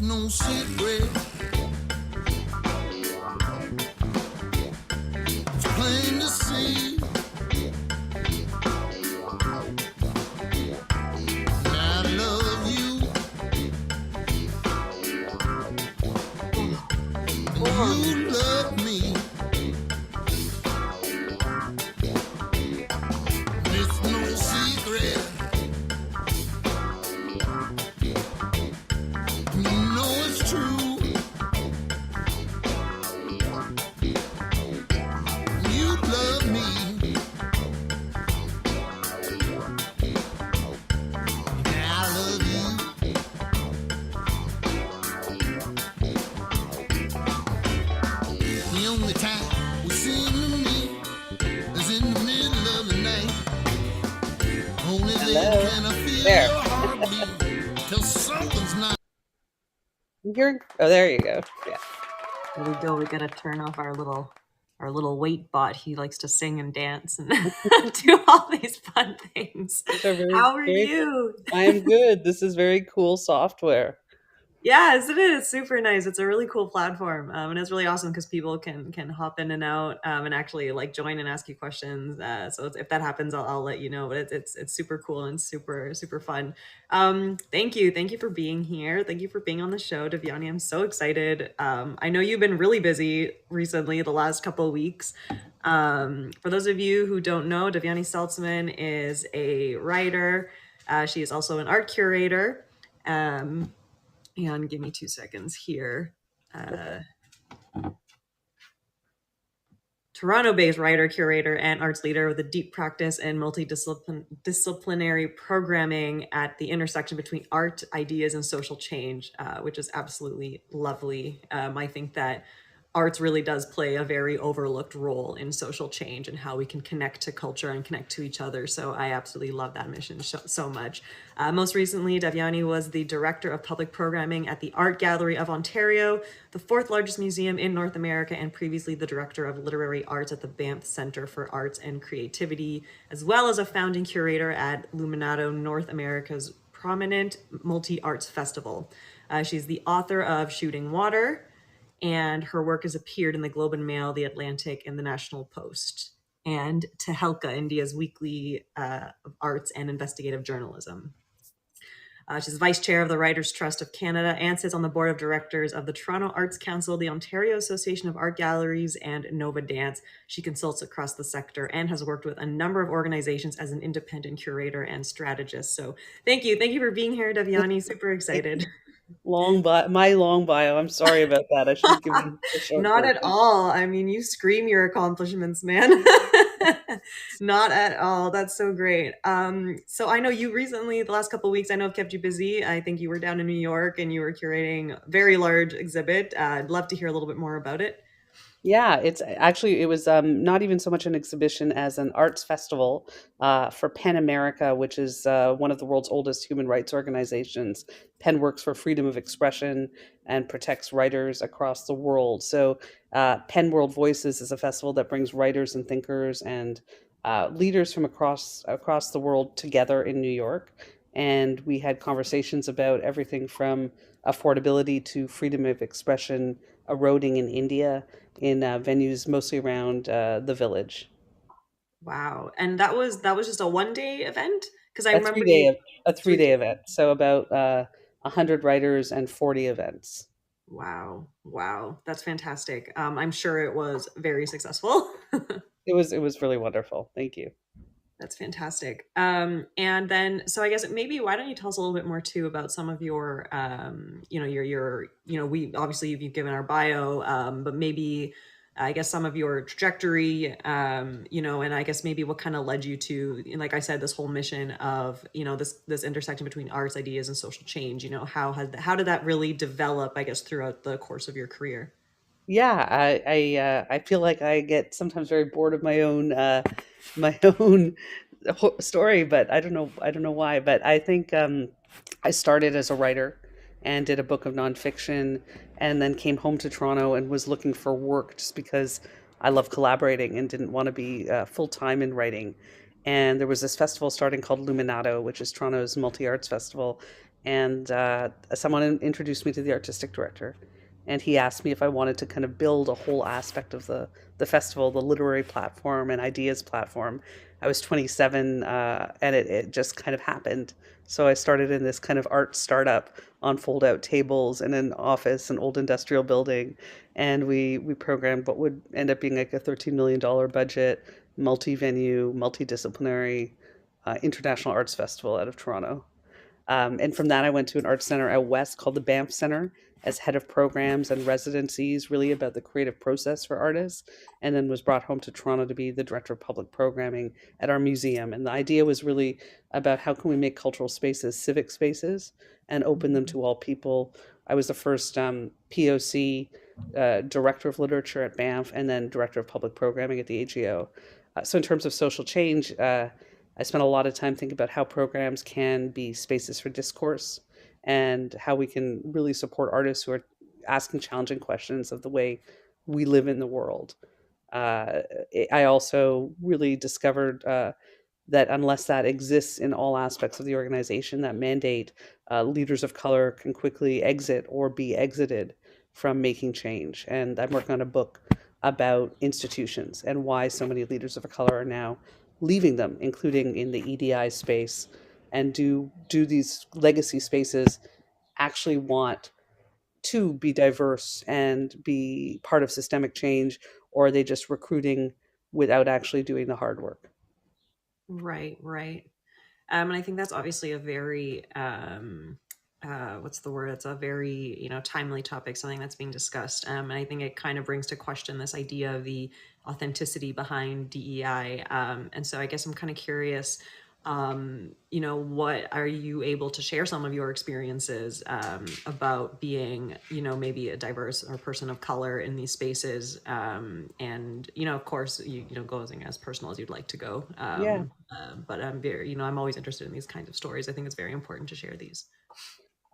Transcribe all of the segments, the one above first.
no secret. It's plain to see. I love you. And you love me. It's no secret. You know it's true. You love me. And I love you. The only time we seem to meet is in the middle of the night. Only then Hello. can I feel There. your heartbeat. Till something's not. Oh, there you go. Yeah. There we go. We gotta turn off our little weight bot. He likes to sing and dance and do all these fun things. These are How are very, you? I am good. This is very cool software. Yes, it is super nice. It's a really cool platform, and it's really awesome because people can hop in and out and actually like join and ask you questions. So if that happens, I'll let you know. But it's super cool and super fun. Thank you for being here. Thank you for being on the show, Devyani. I'm so excited. I know you've been really busy recently, the last couple of weeks. For those of you who don't know, Devyani Saltzman is a writer. She is also an art curator. And give me 2 seconds here. Toronto-based writer, curator, and arts leader with a deep practice in multidisciplinary programming at the intersection between art, ideas, and social change, which is absolutely lovely. I think that arts really does play a very overlooked role in social change and how we can connect to culture and connect to each other. So I absolutely love that mission so much. Most recently, Devyani was the director of public programming at the Art Gallery of Ontario, the 4th largest museum in North America, and previously the director of literary arts at the Banff Centre for Arts and Creativity, as well as a founding curator at Luminato, North America's prominent multi-arts festival. She's the author of Shooting Water, and her work has appeared in the Globe and Mail, The Atlantic, and the National Post, and Tehelka, India's weekly of arts and investigative journalism. She's vice chair of the Writers' Trust of Canada and sits on the board of directors of the Toronto Arts Council, the Ontario Association of Art Galleries, and Nova Dance. She consults across the sector and has worked with a number of organizations as an independent curator and strategist. So thank you for being here, Devyani. Super excited. My long bio. I'm sorry about that. I should have given a short Not at version. all. I mean, you scream your accomplishments, man. Not at all. That's so great. So I know you recently, the last couple of weeks, I know I've kept you busy. I think you were down in New York and you were curating a very large exhibit. I'd love to hear a little bit more about it. Yeah, it was not even so much an exhibition as an arts festival for PEN America, which is one of the world's oldest human rights organizations. PEN works for freedom of expression and protects writers across the world. So PEN World Voices is a festival that brings writers and thinkers and leaders from across the world together in New York. And we had conversations about everything from affordability to freedom of expression eroding in India in venues mostly around the village. Wow. And that was just a 1 day event? Because I A remember you a three three day days. event, so about 100 writers and 40 events. Wow. Wow. That's fantastic. I'm sure it was very successful. It was really wonderful. Thank you. That's fantastic. And then, so I guess maybe why don't you tell us a little bit more too about some of your, we obviously you've given our bio, but maybe I guess some of your trajectory, and I guess maybe what kind of led you to, like I said, this whole mission of, this intersection between arts, ideas, and social change. How did that really develop, I guess, throughout the course of your career? Yeah, I feel like I get sometimes very bored of my own my own story, but I don't know why. But I think I started as a writer and did a book of nonfiction, and then came home to Toronto and was looking for work just because I love collaborating and didn't want to be full time in writing. And there was this festival starting called Luminato, which is Toronto's multi arts festival, and someone introduced me to the artistic director, and he asked me if I wanted to kind of build a whole aspect of the festival, the literary platform and ideas platform. I was 27, and it just kind of happened. So I started in this kind of art startup on fold out tables in an office, an old industrial building, and we programmed what would end up being like a $13 million budget, multi venue, multidisciplinary, international arts festival out of Toronto. And from that, I went to an art center out west called the Banff Center as head of programs and residencies, really about the creative process for artists. And then was brought home to Toronto to be the director of public programming at our museum. And the idea was really about how can we make cultural spaces civic spaces and open them Mhm. to all people. I was the first POC director of literature at Banff and then director of public programming at the AGO. So in terms of social change, I spent a lot of time thinking about how programs can be spaces for discourse and how we can really support artists who are asking challenging questions of the way we live in the world. Uh, I also really discovered that unless that exists in all aspects of the organization, that mandate, leaders of color can quickly exit or be exited from making change. And I'm working on a book about institutions and why so many leaders of color are now leaving them, including in the EDI space. And do these legacy spaces actually want to be diverse and be part of systemic change, or are they just recruiting without actually doing the hard work? Right, right. And I think that's obviously a very what's the word? It's a very, timely topic, something that's being discussed. And I think it kind of brings to question this idea of the authenticity behind DEI. And so I guess I'm kind of curious, what are you able to share some of your experiences about being, maybe a diverse or person of color in these spaces? And, of course, going as personal as you'd like to go. Yeah. But I'm very, I'm always interested in these kinds of stories. I think it's very important to share these.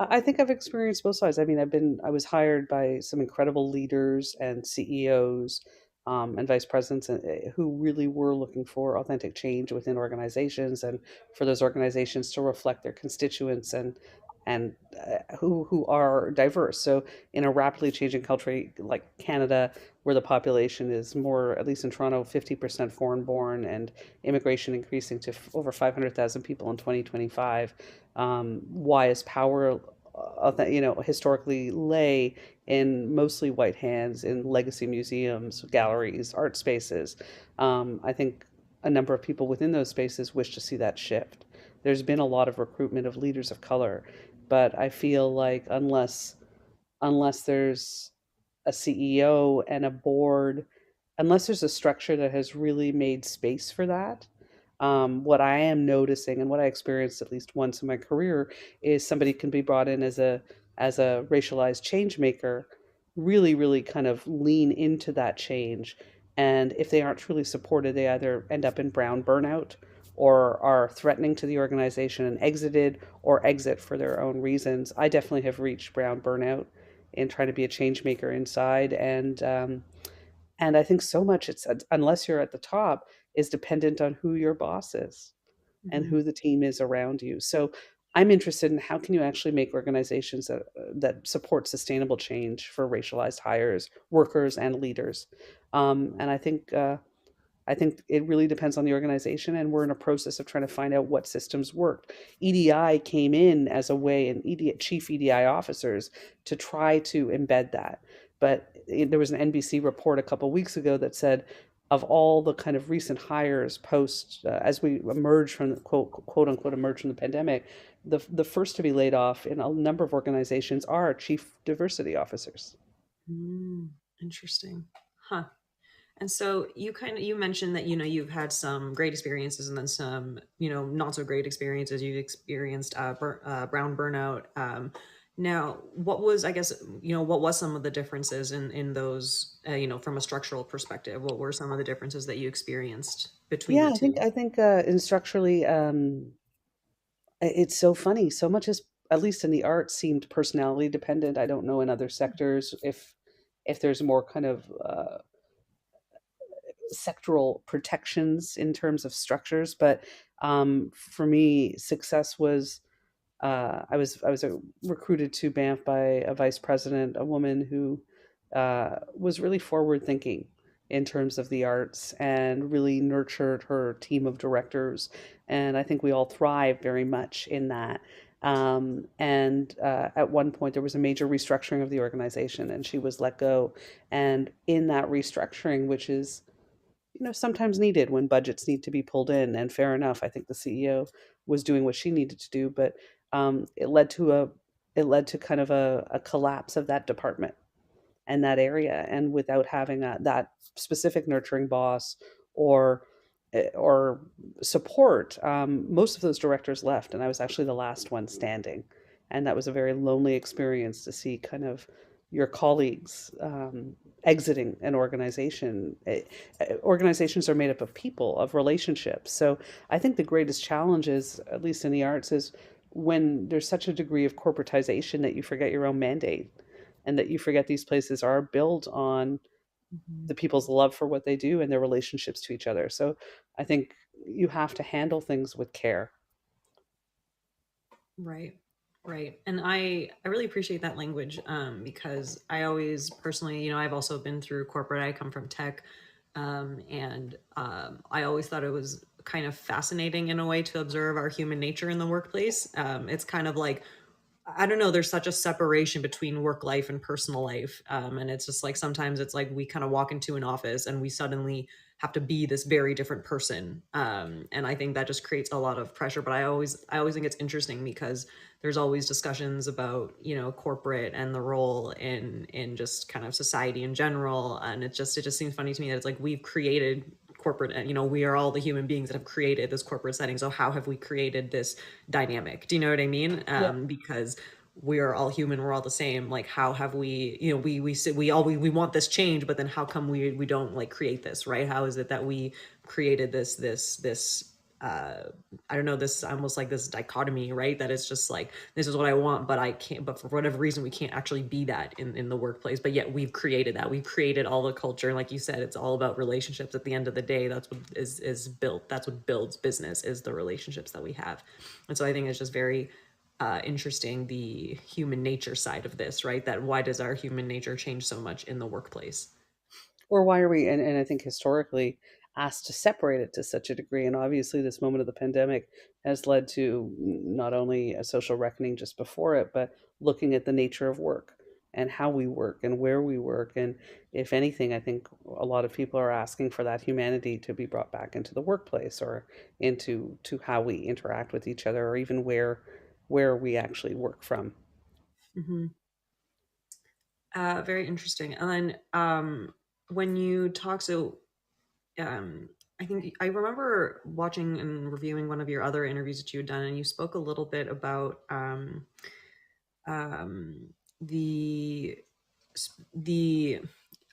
I think I've experienced both sides. I mean, I was hired by some incredible leaders and CEOs, and vice presidents, who really were looking for authentic change within organizations and for those organizations to reflect their constituents and who are diverse. So in a rapidly changing country like Canada, where the population is more, at least in Toronto, 50% foreign born and immigration increasing to over 500,000 people in 2025, why is power, historically lay in mostly white hands in legacy museums, galleries, art spaces. I think a number of people within those spaces wish to see that shift. There's been a lot of recruitment of leaders of color, but I feel like unless there's a CEO and a board, unless there's a structure that has really made space for that, what I am noticing and what I experienced at least once in my career is somebody can be brought in as a racialized change maker, really, really kind of lean into that change. And if they aren't truly supported, they either end up in brown burnout or are threatening to the organization and exited or exit for their own reasons. I definitely have reached brown burnout in trying to be a change maker inside, and I think so much it's, unless you're at the top, is dependent on who your boss is and Mhm. who the team is around you. So I'm interested in how can you actually make organizations that support sustainable change for racialized hires, workers, and leaders. And I think it really depends on the organization, and we're in a process of trying to find out what systems work. EDI came in as a way, and chief EDI officers, to try to embed that. But there was an NBC report a couple weeks ago that said, of all the kind of recent hires post, as we emerge from the quote unquote emerge from the pandemic, the first to be laid off in a number of organizations are chief diversity officers. Mm, interesting. Huh. And so you mentioned that you've had some great experiences and then some not so great experiences. You've experienced brown burnout. Now, what was, I guess, what was some of the differences in those, from a structural perspective? What were some of the differences that you experienced between Yeah, the two? I think in structurally, it's so funny. So much is, at least in the arts, seemed personality dependent. I don't know in other sectors if there's more kind of sectoral protections in terms of structures, but for me, success was I was recruited to Banff by a vice president, a woman who was really forward thinking in terms of the arts and really nurtured her team of directors. And I think we all thrive very much in that. And at one point, there was a major restructuring of the organization, and she was let go. And in that restructuring, which is sometimes needed when budgets need to be pulled in, and fair enough, I think the CEO was doing what she needed to do, but it led to kind of a collapse of that department and that area. And without having that specific nurturing boss or or support, most of those directors left, and I was actually the last one standing. And that was a very lonely experience to see kind of your colleagues exiting an organization. Organizations are made up of people, of relationships. So I think the greatest challenge is, at least in the arts, is when there's such a degree of corporatization that you forget your own mandate and that you forget these places are built on Mhm. the people's love for what they do and their relationships to each other. So I think you have to handle things with care. Right. Right. And I really appreciate that language, because I always personally, I've also been through corporate. I come from tech. And I always thought it was kind of fascinating in a way to observe our human nature in the workplace. It's kind of like, I don't know, there's such a separation between work life and personal life. And it's just like sometimes it's like we kind of walk into an office and we suddenly have to be this very different person. And I think that just creates a lot of pressure. But I always think it's interesting because there's always discussions about, corporate and the role in just kind of society in general. And it just seems funny to me that it's like we've created corporate, and we are all the human beings that have created this corporate setting. So how have we created this dynamic? Do you know what I mean? Yeah. Because we are all human, we're all the same. Like how have we, we want this change, but then how come we don't like create this, right? How is it that we created this I don't know, this almost like this dichotomy, right? That it's just like, this is what I want, but I can't, but for whatever reason, we can't actually be that in the workplace. But yet we've created that. We've created all the culture. And like you said, it's all about relationships at the end of the day. That's what is built. That's what builds business, is the relationships that we have. And so I think it's just very interesting, the human nature side of this, right? That why does our human nature change so much in the workplace? Or why are we, and I think historically, asked to separate it to such a degree? And obviously, this moment of the pandemic has led to not only a social reckoning just before it, but looking at the nature of work and how we work and where we work. And if anything, I think a lot of people are asking for that humanity to be brought back into the workplace or into to how we interact with each other, or even where we actually work from. Hmm. Very interesting. And then when you talk, so I think I remember watching and reviewing one of your other interviews that you had done, and you spoke a little bit about the the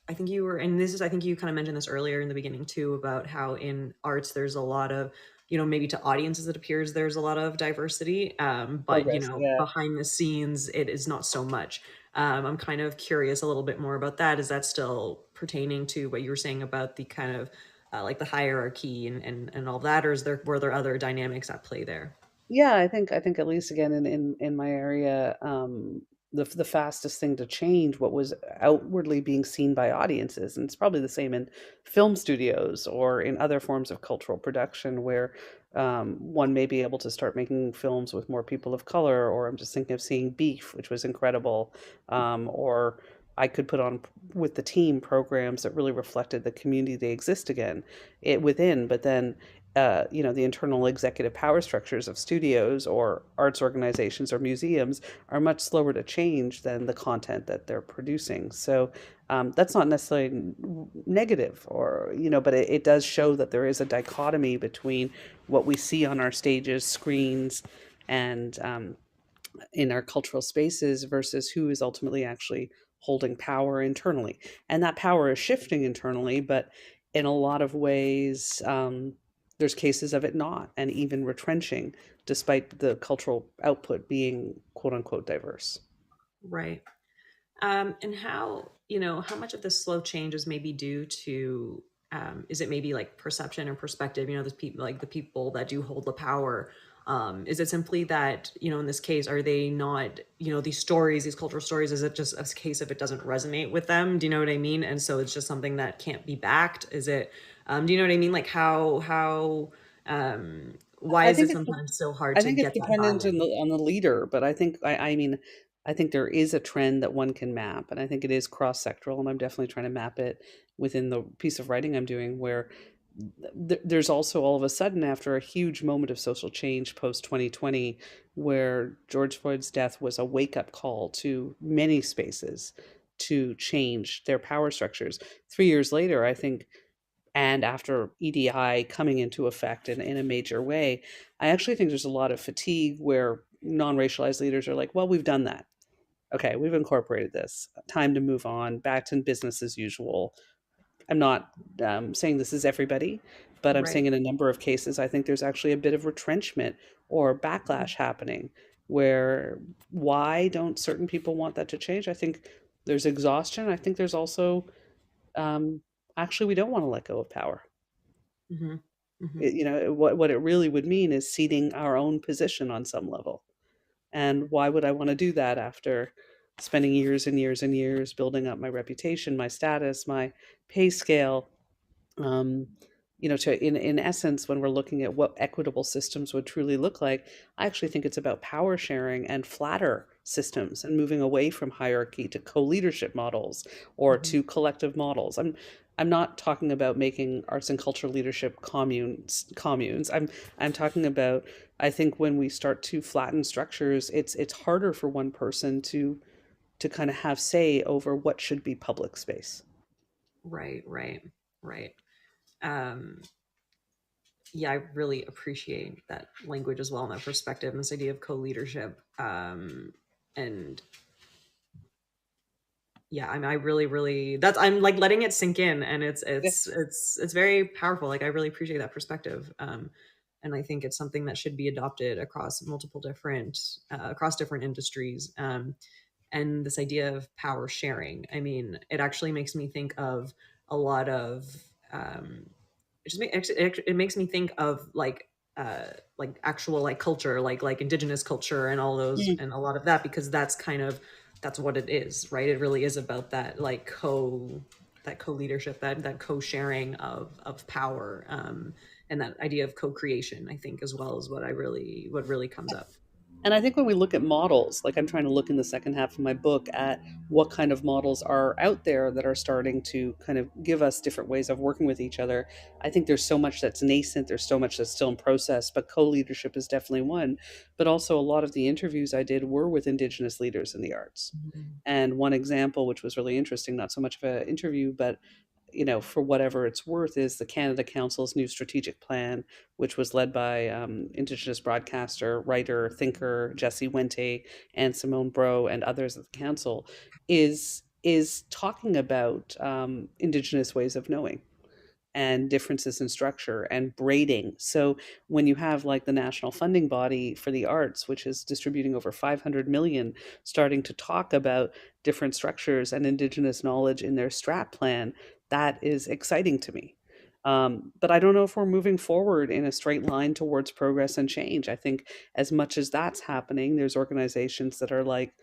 I think you were, and this is, I think you kind of mentioned this earlier in the beginning too, about how in arts there's a lot of, maybe to audiences it appears there's a lot of diversity, but Progress, yeah. behind the scenes it is not so much. I'm kind of curious a little bit more about that. Is that still pertaining to what you were saying about the kind of like the hierarchy and all that, or were there other dynamics at play there? Yeah, I think at least again in my area, the fastest thing to change what was outwardly being seen by audiences, and it's probably the same in film studios or in other forms of cultural production where one may be able to start making films with more people of color. Or I'm just thinking of seeing Beef, which was incredible, or I could put on with the team programs that really reflected the community they exist again it within, but then the internal executive power structures of studios or arts organizations or museums are much slower to change than the content that they're producing. So that's not necessarily negative, or but it does show that there is a dichotomy between what we see on our stages, screens, and in our cultural spaces versus who is ultimately actually holding power internally. And that power is shifting internally, but in a lot of ways, there's cases of it not, and even retrenching, despite the cultural output being quote unquote diverse. Right. And how much of this slow change is maybe due to, is it maybe like perception or perspective? There's people, like the people that do hold the power. Is it simply that, in this case, are they not, these stories, these cultural stories, is it just a case of it doesn't resonate with them? Do you know what I mean? And so it's just something that can't be backed. Is it, do you know what I mean? Like why I is think it it's sometimes so hard I to think it's get that dependent buy-in? on the leader, but I mean, I think there is a trend that one can map, and I think it is cross-sectoral, and I'm definitely trying to map it within the piece of writing I'm doing, where there's also all of a sudden, after a huge moment of social change post 2020, where George Floyd's death was a wake-up call to many spaces to change their power structures. 3 years later, I think, and after EDI coming into effect in a major way, I actually think there's a lot of fatigue where non-racialized leaders are like, well, we've done that. Okay, we've incorporated this. Time to move on, back to business as usual. I'm not saying this is everybody, but I'm saying Right. in a number of cases, I think there's actually a bit of retrenchment or backlash happening where why don't certain people want that to change? I think there's exhaustion. I think there's also um, actually we don't want to let go of power. Hmm. Hmm. What it really would mean is ceding our own position on some level. And why would I want to do that after spending years and years and years building up my reputation, my status, my pay scale? um, to in essence, when we're looking at what equitable systems would truly look like, I actually think it's about power sharing and flatter systems and moving away from hierarchy to co-leadership models or Hmm. to collective models. I'm not talking about making arts and culture leadership communes. I'm talking about, I think when we start to flatten structures, it's harder for one person to kind of have say over what should be public space. Right, right, right. Um, yeah, I really appreciate that language as well, and that perspective and this idea of co-leadership. And yeah, I mean, I really, really, that's, I'm like letting it sink in, and Yeah. it's very powerful. Like, I really appreciate that perspective. And I think it's something that should be adopted across multiple different, across different industries. And this idea of power sharing, I mean, it actually makes me think of a lot of, um, it makes me think of like actual like culture, like indigenous culture and all those Mm. and a lot of that, because that's kind of, that's what it is, right? It really is about that like that co-leadership, that co-sharing of power, and that idea of co-creation, I think, as well, as what really comes up. And I think when we look at models, like I'm trying to look in the second half of my book at what kind of models are out there that are starting to kind of give us different ways of working with each other. I think there's so much that's nascent, there's so much that's still in process, but co leadership is definitely one. But also, a lot of the interviews I did were with Indigenous leaders in the arts. Mhm. And one example, which was really interesting, not so much of an interview, but for whatever it's worth, is the Canada Council's new strategic plan, which was led by Indigenous broadcaster, writer, thinker Jesse Wente and Simone Bro and others at the council, is talking about Indigenous ways of knowing and differences in structure and braiding. So when you have like the national funding body for the arts, which is distributing over 500 million, starting to talk about different structures and indigenous knowledge in their strat plan, that is exciting to me. But I don't know if we're moving forward in a straight line towards progress and change. I think as much as that's happening, there's organizations that are like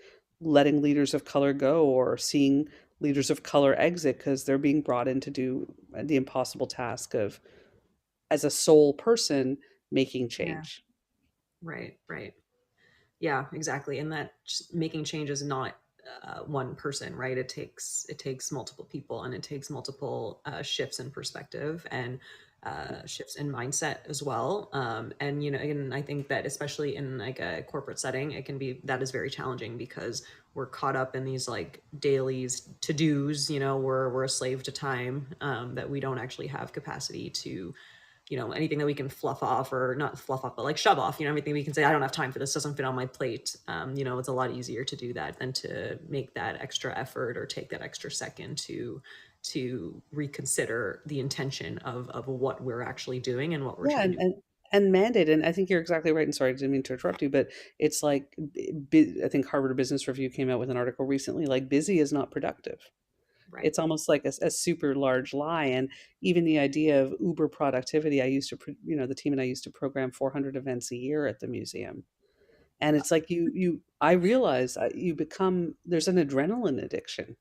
letting leaders of color go or seeing leaders of color exit because they're being brought in to do the impossible task of, as a sole person, making Yeah. change. Right, right. Yeah, exactly. And that making change is not one person, right? It takes multiple people, and it takes multiple shifts in perspective, and shifts in mindset as well. And and I think that especially in like a corporate setting, it can be, that is very challenging, because we're caught up in these like dailies to dos. We're a slave to time, that we don't actually have capacity to, anything that we can fluff off, or not fluff off, but like shove off, everything we can say, I don't have time for this, doesn't fit on my plate. It's a lot easier to do that than to make that extra effort or take that extra second to reconsider the intention of what we're actually doing and what we're Yeah, trying and to. and mandate, and I think you're exactly right. And sorry, I didn't mean to interrupt you, but it's like I think Harvard Business Review came out with an article recently. Like busy is not productive. Right. It's almost like a super large lie. And even the idea of uber productivity, I used to, the team and I used to program 400 events a year at the museum. And it's like I realize you become, there's an adrenaline addiction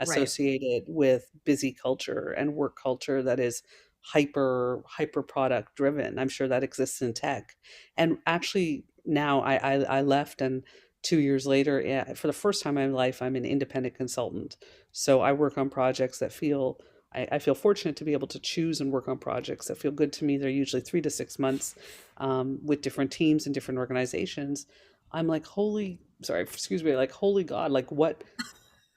Right. associated with busy culture and work culture that is hyper product driven. I'm sure that exists in tech. And actually now I left, and 2 years later, yeah, for the first time in my life, I'm an independent consultant. So I work on projects that feel, I feel fortunate to be able to choose and work on projects that feel good to me. They're usually 3 to 6 months, with different teams and different organizations. I'm like, holy, sorry, excuse me, like, holy God, like what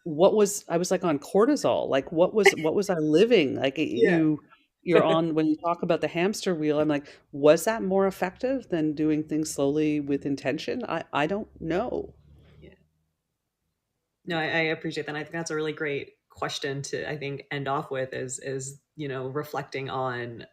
was, I was like on cortisol. Like what was I living? Like Yeah. you're on, when you talk about the hamster wheel, I'm like, was that more effective than doing things slowly with intention? I don't know. Yeah. No, I appreciate that. And I think that's a really great question to, I think, end off with is, reflecting on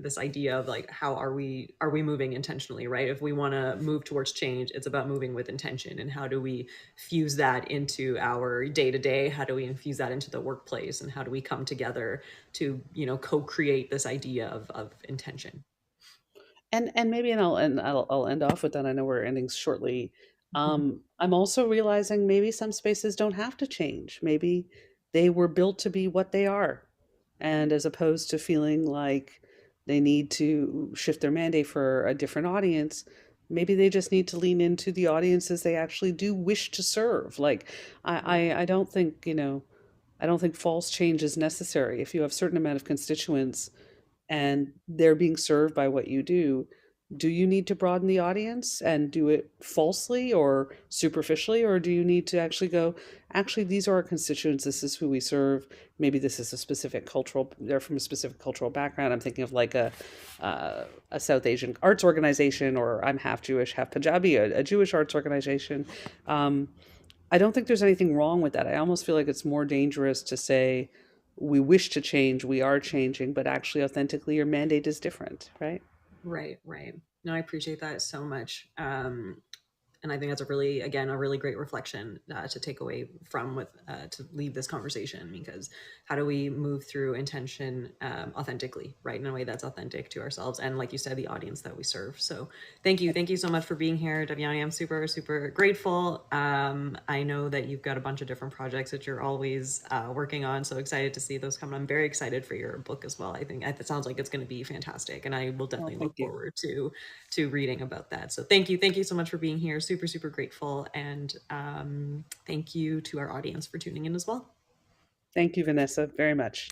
this idea of like, how are we moving intentionally, right? If we want to move towards change, it's about moving with intention. And how do we fuse that into our day to day? How do we infuse that into the workplace? And how do we come together to, co-create this idea of intention? And maybe, I'll end off with that. I know we're ending shortly. Mhm. I'm also realizing maybe some spaces don't have to change. Maybe they were built to be what they are. And as opposed to feeling like they need to shift their mandate for a different audience, maybe they just need to lean into the audiences they actually do wish to serve. Like I don't think, I don't think false change is necessary. If you have a certain amount of constituents and they're being served by what you do you need to broaden the audience and do it falsely or superficially, or do you need to actually go, actually, these are our constituents, this is who we serve, maybe this is a specific cultural, they're from a specific cultural background. I'm thinking of like a South Asian arts organization, or I'm half Jewish, half Punjabi, a Jewish arts organization. um, I don't think there's anything wrong with that. I almost feel like it's more dangerous to say we wish to change, we are changing, but actually authentically your mandate is different, right? Right, right. No, I appreciate that so much. And I think that's a really, again, a really great reflection to take away from with to leave this conversation, because how do we move through intention authentically, right, in a way that's authentic to ourselves and, like you said, the audience that we serve. So thank you so much for being here, Devyani. I'm super super grateful. I know that you've got a bunch of different projects that you're always working on, so excited to see those come. I'm very excited for your book as well. I think it sounds like it's going to be fantastic, and I will Oh, definitely thank look you. forward to reading about that. So thank you so much for being here. Super super grateful, and thank you to our audience for tuning in as well. Thank you, Vanessa, very much.